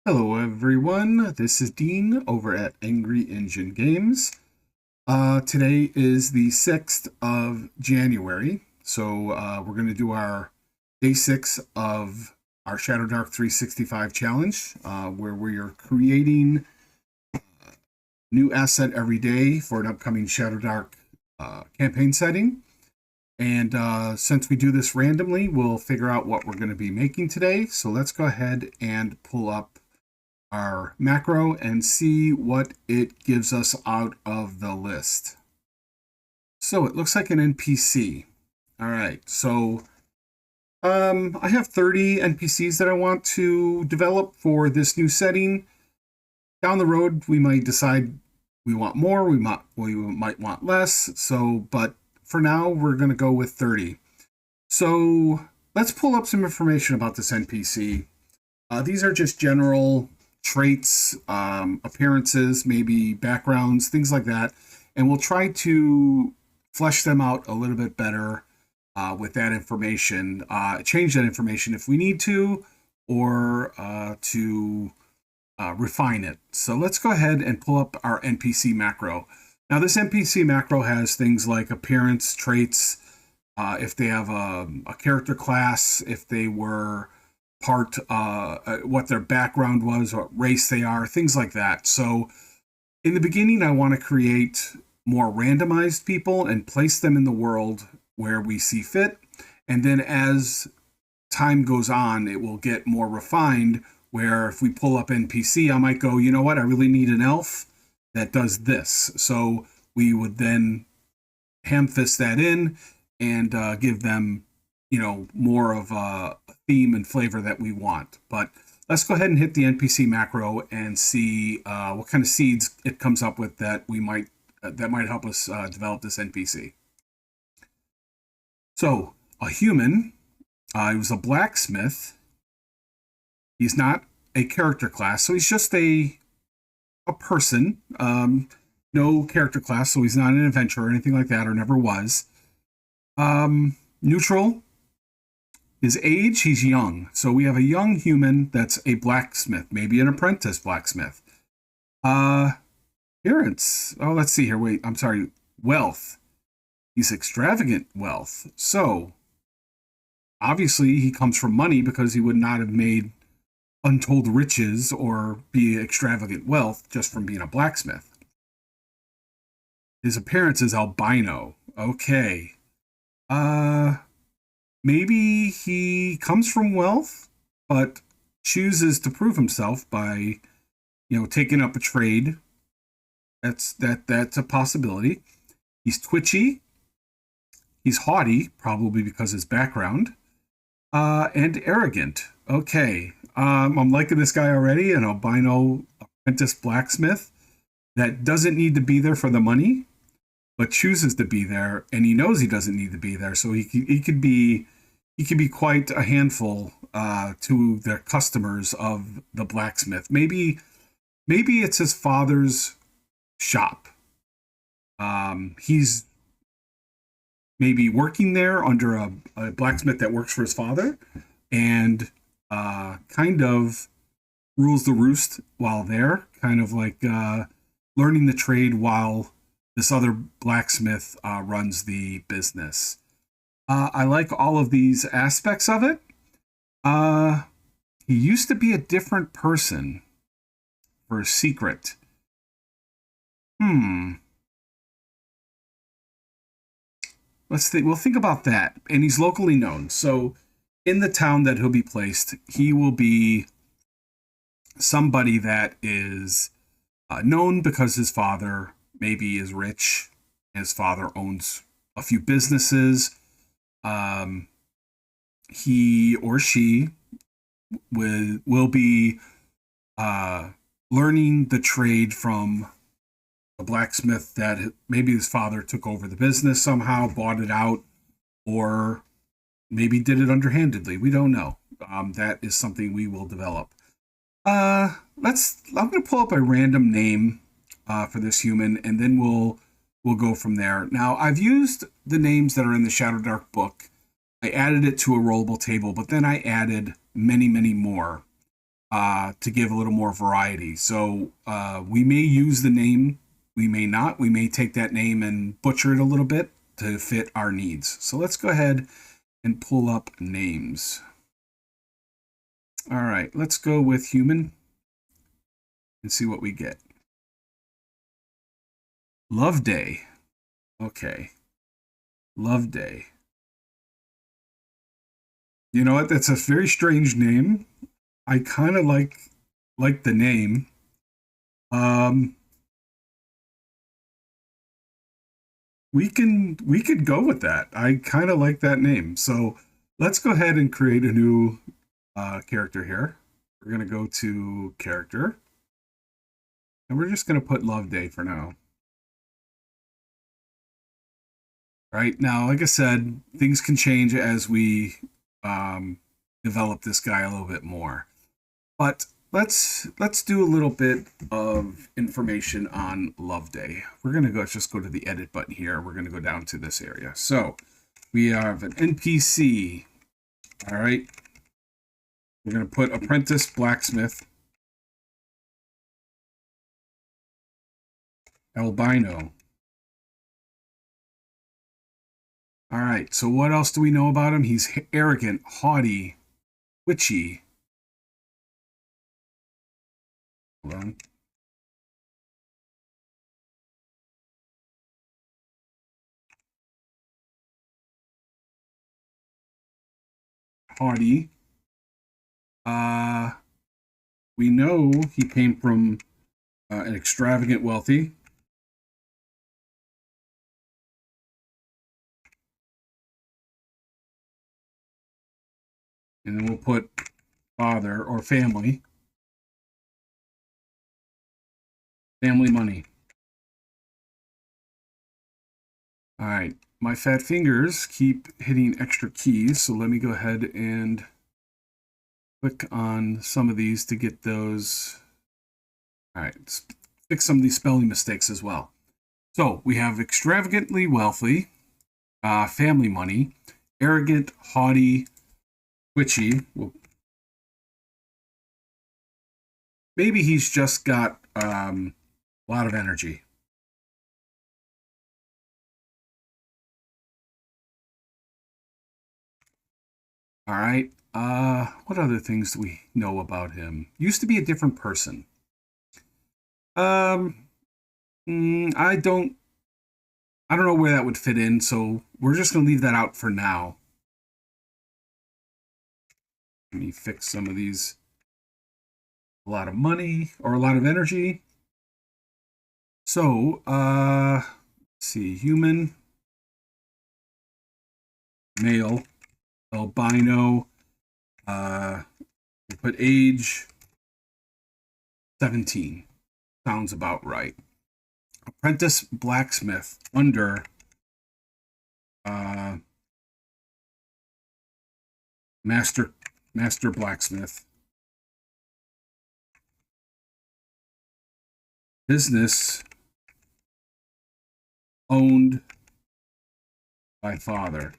Hello everyone, this is Dean over at Angry Engine Games. Today is the 6th of January, so we're going to do our day 6 of our Shadowdark 365 challenge, where we are creating new asset every day for an upcoming Shadowdark campaign setting. And since we do this randomly, we'll figure out what we're going to be making today. So let's go ahead and pull up our macro and see what it gives us out of the list. So it looks like an NPC. All right, so I have 30 NPCs that I want to develop for this new setting. Down the road, we might decide we want more, we might want less. So, but for now, we're going to go with 30. So let's pull up some information about this NPC. These are just general traits, appearances, maybe backgrounds, things like that. And we'll try to flesh them out a little bit better with that information, change that information if we need to, or to refine it. So let's go ahead and pull up our NPC macro. Now this NPC macro has things like appearance, traits, if they have a character class, if they were part, what their background was, what race they are, things like that. So in the beginning, I want to create more randomized people and place them in the world where we see fit. And then as time goes on, it will get more refined, where if we pull up NPC, I might go, you know what, I really need an elf that does this. So we would then ham fist that in and give them, you know, more of a theme and flavor that we want. But let's go ahead and hit the NPC macro and see what kind of seeds it comes up with that we might that might help us develop this NPC. So a human, he was a blacksmith. He's not a character class, so he's just a person. No character class, so he's not an adventurer or anything like that, or never was. Neutral. His age, he's young. So we have a young human that's a blacksmith, maybe an apprentice blacksmith. Appearance. Oh, let's see here. Wait, I'm sorry. Wealth. He's extravagant wealth. So obviously he comes from money, because he would not have made untold riches or be extravagant wealth just from being a blacksmith. His appearance is albino. Okay. Maybe he comes from wealth, but chooses to prove himself by, you know, taking up a trade. That's a possibility. He's twitchy. He's haughty, probably because of his background, and arrogant. Okay, I'm liking this guy already. An albino apprentice blacksmith that doesn't need to be there for the money, but chooses to be there, and he knows he doesn't need to be there. So he could be quite a handful to the customers of the blacksmith. Maybe it's his father's shop. He's maybe working there under a blacksmith that works for his father, and kind of rules the roost while there, kind of like learning the trade while this other blacksmith runs the business. I like all of these aspects of it. He used to be a different person for a secret. Let's think. We'll think about that. And he's locally known. So in the town that he'll be placed, he will be somebody that is known because his father maybe is rich. His father owns a few businesses. He or she will be learning the trade from a blacksmith that maybe his father took over the business somehow, bought it out, or maybe did it underhandedly. We don't know. That is something we will develop. I'm going to pull up a random name for this human, and then we'll go from there. Now, I've used the names that are in the Shadowdark book. I added it to a rollable table, but then I added many, many more. to give a little more variety. So we may use the name, we may not. We may take that name and butcher it a little bit to fit our needs. So let's go ahead and pull up names. All right, let's go with human and see what we get. Love Day. Okay. Love Day. You know what? That's a very strange name. I kind of like the name. Um, we could go with that. I kind of like that name. So let's go ahead and create a new character here. We're gonna go to character, and we're just gonna put Love Day for now. Right now, like I said, things can change as we um, develop this guy a little bit more. But let's do a little bit of information on Love Day. We're gonna just go to the edit button here. We're gonna go down to this area. So we have an NPC. All right. We're gonna put apprentice blacksmith, albino. All right. So what else do we know about him? He's arrogant, haughty, witchy. Hold on. Haughty. Uh, we know he came from an extravagant wealthy. And then we'll put father or family. Family money. All right. My fat fingers keep hitting extra keys, so let me go ahead and click on some of these to get those. All right. Let's fix some of these spelling mistakes as well. So we have extravagantly wealthy, family money, arrogant, haughty, witchy. Well, maybe he's just got a lot of energy. All right. What other things do we know about him? Used to be a different person. Um, I don't know where that would fit in, so we're just gonna leave that out for now. Let me fix some of these. A lot of money or a lot of energy. So, let's see, human, male, albino. We'll put age 17. Sounds about right. Apprentice blacksmith under uh, master blacksmith. Business owned by father.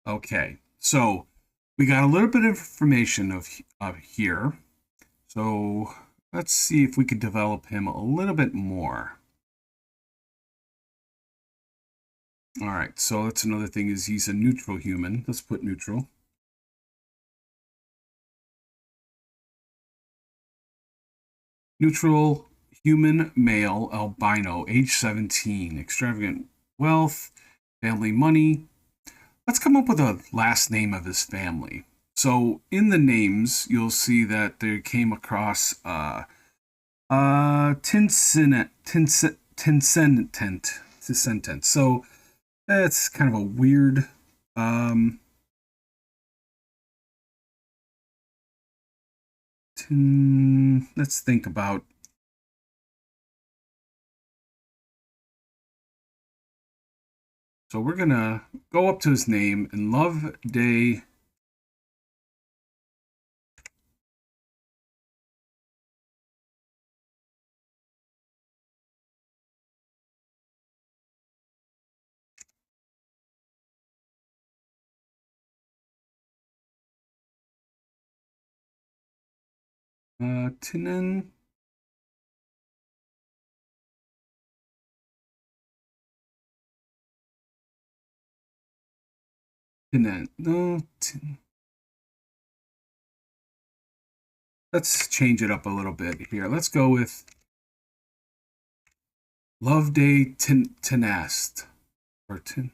Okay, so we got a little bit of information of here. So let's see if we could develop him a little bit more. All right, so that's another thing is he's a neutral human. Let's put neutral. Neutral human male albino, age 17, extravagant wealth, family money. Let's come up with a last name of his family. So in the names, you'll see that they came across Tinsendent. So that's kind of a weird let's think about. So we're gonna go up to his name and Love Day. Tinen. Tinen. No. Let's change it up a little bit here. Let's go with Love Day Tenast. Or Tin.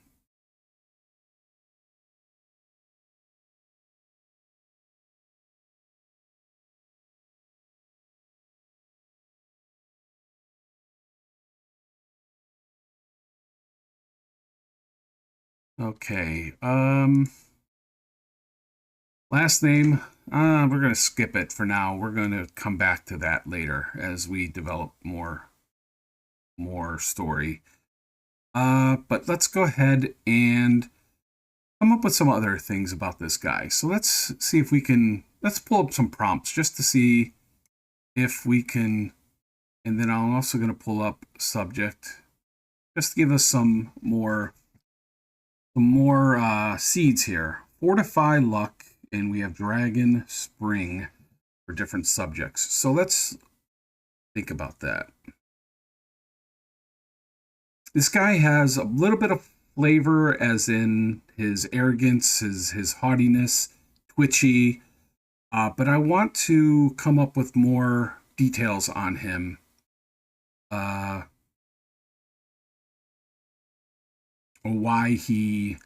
Okay. Last name. We're gonna skip it for now. We're gonna come back to that later as we develop more story. But let's go ahead and come up with some other things about this guy. So let's see if we can. Let's pull up some prompts just to see if we can. And then I'm also going to pull up subject just to give us some more seeds here. Fortify luck, and we have dragon spring for different subjects. So let's think about that. This guy has a little bit of flavor, as in his arrogance, his haughtiness, twitchy. But I want to come up with more details on him. Why he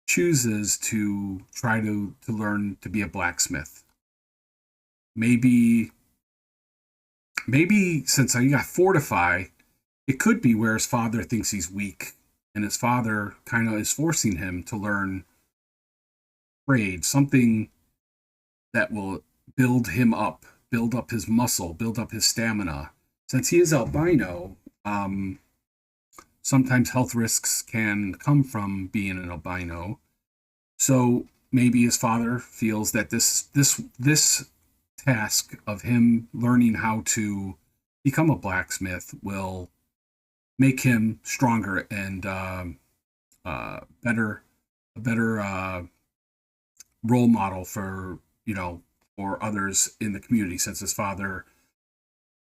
chooses to try to learn to be a blacksmith. Maybe since you got fortify, it could be where his father thinks he's weak, and his father kind of is forcing him to learn trade, something that will build him up, build up his muscle, build up his stamina. Since he is albino, sometimes health risks can come from being an albino. So maybe his father feels that this task of him learning how to become a blacksmith will make him stronger and a better role model for for others in the community. Since his father,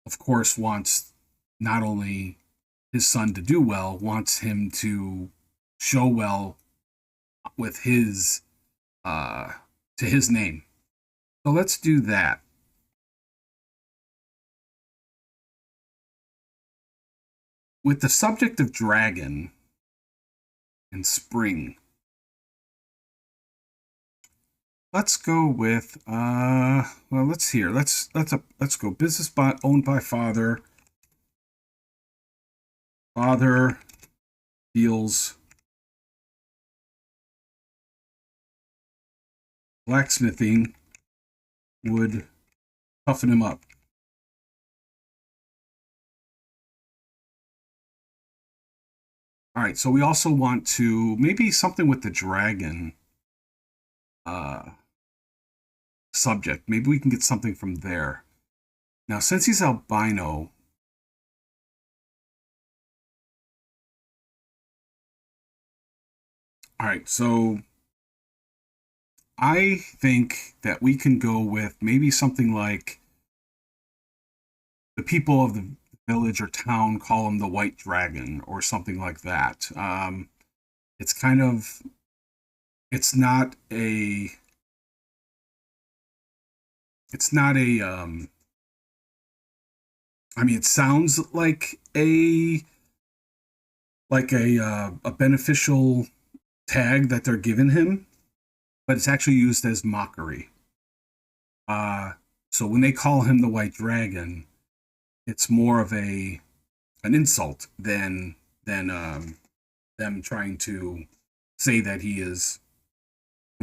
of course, wants not only his son to do well, wants him to show well with his to his name. So let's do that. With the subject of dragon and spring, let's go with well, let's go business owned by father. Father feels blacksmithing would toughen him up. All right, so we also want to maybe something with the dragon subject. Maybe we can get something from there. Now, since he's albino, all right, so I think that we can go with maybe something like the people of the village or town call him the White Dragon or something like that. It's kind of, it's not a, it's not a, I mean, it sounds like a beneficial tag that they're giving him, but it's actually used as mockery. So when they call him the White Dragon, it's more of an insult than them trying to say that he is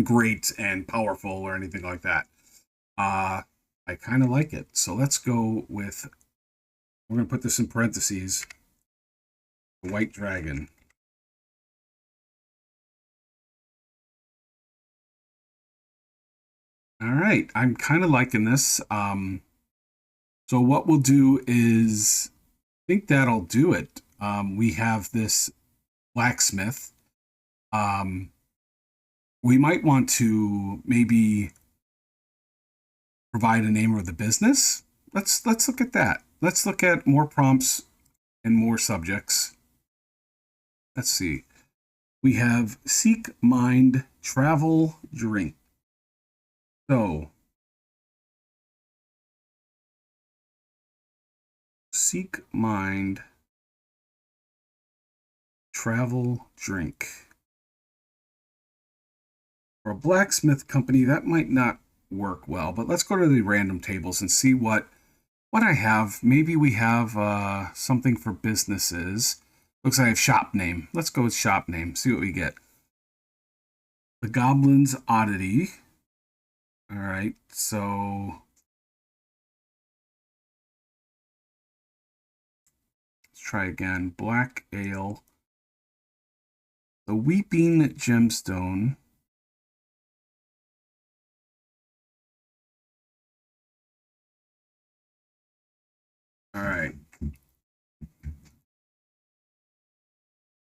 great and powerful or anything like that. I kind of like it. So let's go with, we're going to put this in parentheses, the White Dragon. All right, I'm kind of liking this. So what we'll do is, I think that'll do it. We have this blacksmith. We might want to maybe provide a name of the business. let's look at that. Let's look at more prompts and more subjects. Let's see. We have seek, mind, travel, drink. So, seek, mind, travel, drink. For a blacksmith company, that might not work well, but let's go to the random tables and see what I have. Maybe we have something for businesses. Looks like I have shop name. Let's go with shop name, see what we get. The Goblin's Oddity. All right, so let's try again. Black Ale. The Weeping Gemstone. All right.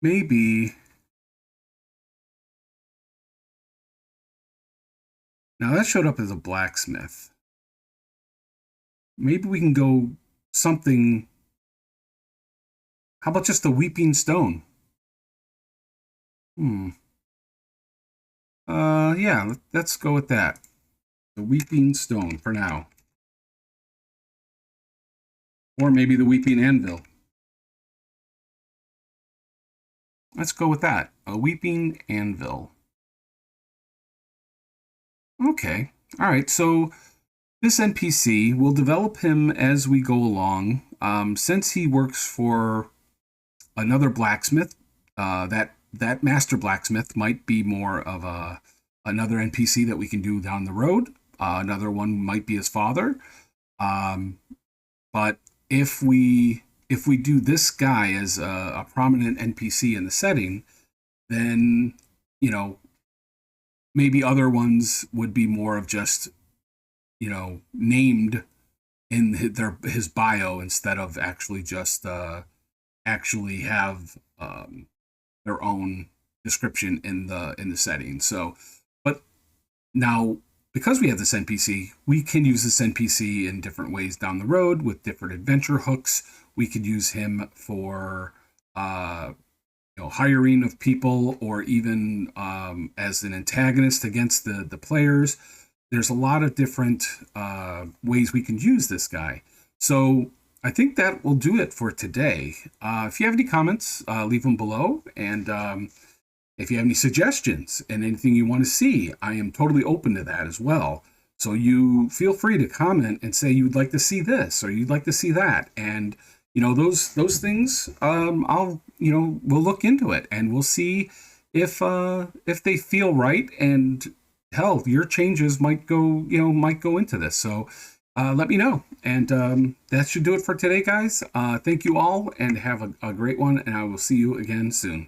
Maybe. Now that showed up as a blacksmith. Maybe we can go something. How about just the Weeping Stone? Yeah, let's go with that. The Weeping Stone for now. Or maybe the Weeping Anvil. Let's go with that. A Weeping Anvil. Okay. All right. So this NPC, we'll develop him as we go along. Since he works for another blacksmith, that master blacksmith might be more of another NPC that we can do down the road. Another one might be his father. But if we do this guy as a prominent NPC in the setting, then maybe other ones would be more of just named in his bio instead of actually just actually have their own description in the setting. So, but now because we have this NPC, we can use this NPC in different ways down the road with different adventure hooks. We could use him for hiring of people, or even as an antagonist against the players. There's a lot of different ways we can use this guy. So I think that will do it for today. If you have any comments, leave them below. And if you have any suggestions and anything you want to see, I am totally open to that as well. So you feel free to comment and say you'd like to see this or you'd like to see that. And those things, we'll look into it and we'll see if they feel right, and hell, your changes might go into this. So let me know. And that should do it for today, guys. Thank you all and have a great one. And I will see you again soon.